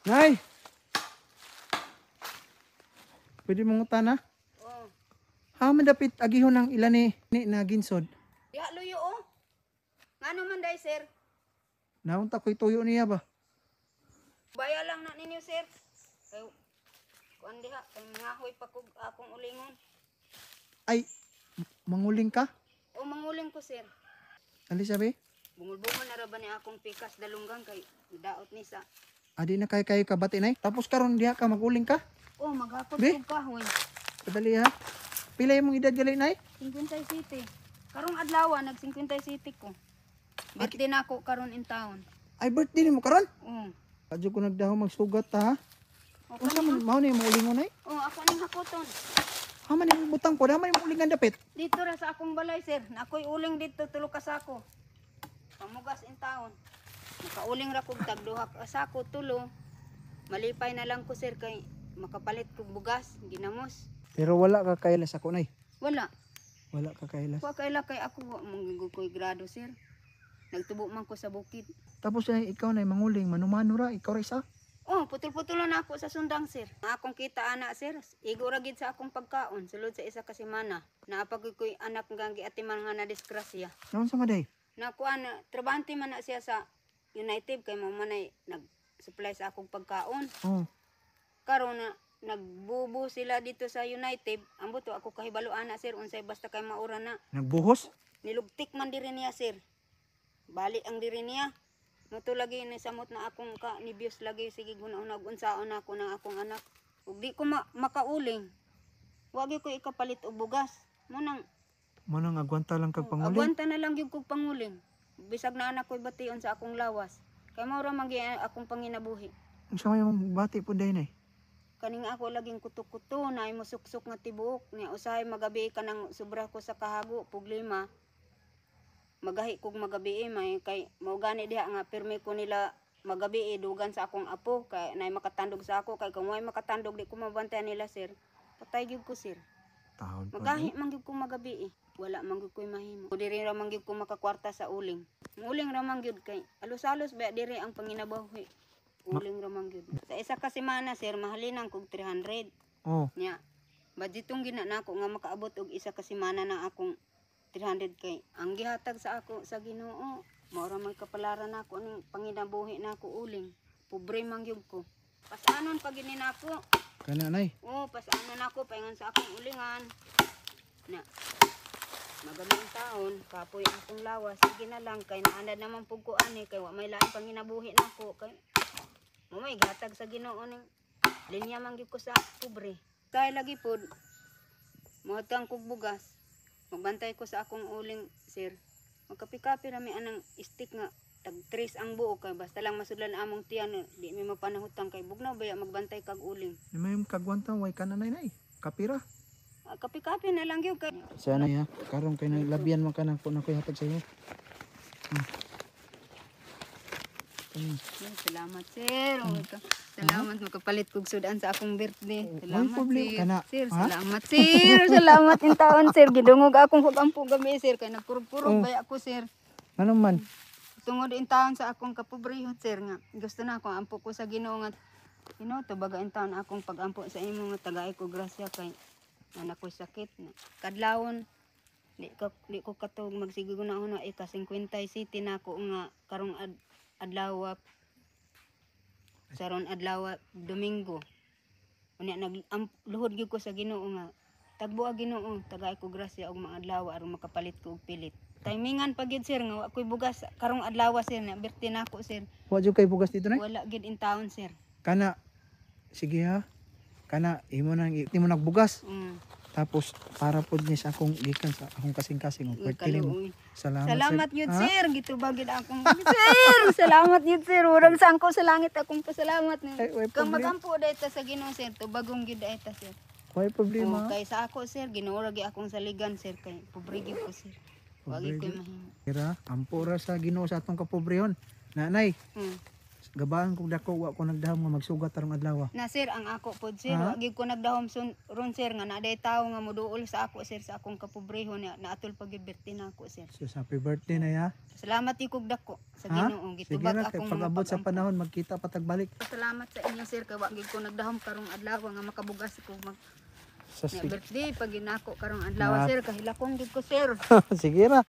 Nay, pwede mong utana? Oh. Ha man dapit agihon ng ilan ni na ginsod. Diha luyo oh. Ngano man day sir? Naunta ko'y tuyo niya ba? Baya lang na ninyo sir. Kay kuan diha kay ngahoy pa kog akong ulingon. Ay, manguling ka? O manguling ko sir. Ali sabi? Bungol-bungol na ra ba ni akong pikas dalunggan kay daot ni sa. Adi na kayo kabati nay. Tapos karon diha ka maguling ka? Oh maghapon Be? kog kahoy. Kadali ha. Pila imong edad gali nay? 50 city. Karong adlaw nag 50 city ko. Birthday na ako karon in town. Ay birthday nimo karon? Oh. Adyo ko nagdaho magsugat ta ha. Okay. Unsa man mao ni imong ulingon nay? Oh, ako ning hakoton. Ha man imong butang po, ha man imong ulingan dapit. Dito ra sa akong balay sir. Na ako'y uling dito tulo ka sako. Pamugas in town. Nakauling ra kog tag duha ka sako tulo. Malipay na lang ko sir kay makapalit kog bugas ginamos. Pero wala ka kailas ako nay. Wala. Wala ka kailas. Wa kaila kay ako manggigo ko'y grado sir. Nagtubo man ko sa bukid. Tapos nay ikaw nay manguling manumano ra ikaw ra isa. Oh, putol-putol na ako sa sundang sir. Na akong kita ana sir. Igo ra gid sa akong pagkaon sulod sa isa ka semana. Naapag ko'y anak nga giatiman nga na disgrasya. Naon sa maday? Nakuha na trabante man na siya sa United kay mo manay nag-supply sa akong pagkaon. Oh. Karon na nagbubo sila dito sa United. Ambot to ako kahibaluan na sir unsay basta kay maura na. Nagbuhos? Nilugtik man diri niya sir. Bali ang diri niya. Muto lagi ni samot na akong ka nibios lagi sige gunaon unsaon ako ng akong anak. Ug di ko makauling. Wagi ko ikapalit og bugas. Munang Manang agwanta lang kag panguling. agwanta na lang gyud kog panguling. Bisag na anak ko'y bation sa akong lawas. Kay mao ra man gyud akong panginabuhi. Unsa may imong bati pud day nay? Kaning ako laging kuto-kuto na ay musuksok nga tibuok niya usahay magabi ka nang sobra ko sa kahago problema. Magahi kog magabi may kay mao gani diha nga pirmi ko nila magabi dugan sa akong apo kay nay makatandog sa ako kay kung way makatandog di ko mabantayan nila sir. Patay gyud ko sir. Taon pa. Magahi man gyud ko magabi wala man gyud ko'y mahimo. Diri ra man gyud ko makakwarta sa uling. Uling ra man gyud kay alos-alos ba diri ang panginabuhi. Uling ra man gyud. Sa isa ka semana sir mahalinang kog 300. Oh. Nya. Budgetong gina nako nga makaabot og isa ka semana na akong 300 kay ang gihatag sa ako sa Ginoo. Mao ra may kapalaran nako ning panginabuhi nako uling. Pobre man gyud ko. Pasanon pag gini nako. Kana nay. Oh, pasanon nako paingon sa akong ulingan. Na. Magaming taon, kapoy akong lawas, sige na lang kay naandad naman pug ko ani kay wa may lain panginabuhi nako kay mo may gatag sa Ginoo ning linya man gyud ko sa pobre. Kay lagi pod mohatang kog bugas. Magbantay ko sa akong uling sir. Magkapi-kapi ra mi anang stick nga tag 3 ang buo kay basta lang masudlan among tiyan di mi mapanahutang kay bugnaw baya magbantay kag uling. May kagwanta way kana nay. Kapira. Kapi-kapi na lang gyud kay Sana ya, karon kay naglabian man kana ko na koy hatag sa iyo. Salamat sir. Salamat makapalit kog sudan sa akong birthday. May Salamat problema sir. kana. Sir, Ha? salamat sir. Salamat in taon sir. Gidungog akong hugampo gami sir kay nagkurog-kurog Oh. baya ako sir. Ano man? Tungod in taon sa akong kapobrehon sir nga. Gusto na ako ampo ko sa Ginoo nga. To baga in taon akong pagampo sa imo nga tagaay ko grasya kay anak ko sakit na. Kadlawon di ko katog magsiguro na una ika 50 city na ako nga karong adlaw saron adlaw Domingo. Unya luhod gyud ko sa Ginoo nga tagbo Ginoo tagay ko grasya og mga adlaw aron makapalit ko og pilit. Timingan pa gyud sir nga wa koy bugas karong adlaw sir na birthday nako sir. Wa jud kay bugas dito nay? Wala gyud in town sir. Kana sige ha. Kana imo nagbugas. Tapos para pod ni sa akong gikan sa akong kasing-kasing og birthday mo. Salamat. Salamat sir. yun Ha? sir. Gitubagid akong sir. Salamat yun sir. Urang sangko sa langit akong pasalamat ni. Ay, way Kang problema. magampo dayta sa Ginoo sir. Tubagong gid dayta sir. Way problema. Kay sa ako sir, ginuurag akong saligan sir kay pobre gyud ko sir. Wagi Pobre koy gyud. mahimo. Kira, ampura sa Ginoo sa atong kapobrehon. Nanay, Hmm. Gabaan kog dako wa ko nagdahom nga magsugat tarong adlaw. Na sir, ang ako po sir, Ha? wag ko nagdahom ron sir nga naday tao nga moduol sa ako sir sa akong kapobreho na naatol pag birthday na ako sir. So happy birthday na ya. Salamat ikog dako sa Ha? Ginoo. Sige Gitubag ra kay akong pag-abot sa panahon magkita pa tagbalik. Salamat sa inyo sir kay wag ko nagdahom karong adlaw nga makabugas ko mag Sa na birthday pag ginako karong adlaw Na- sir kahilakon gid ko sir. sige ra.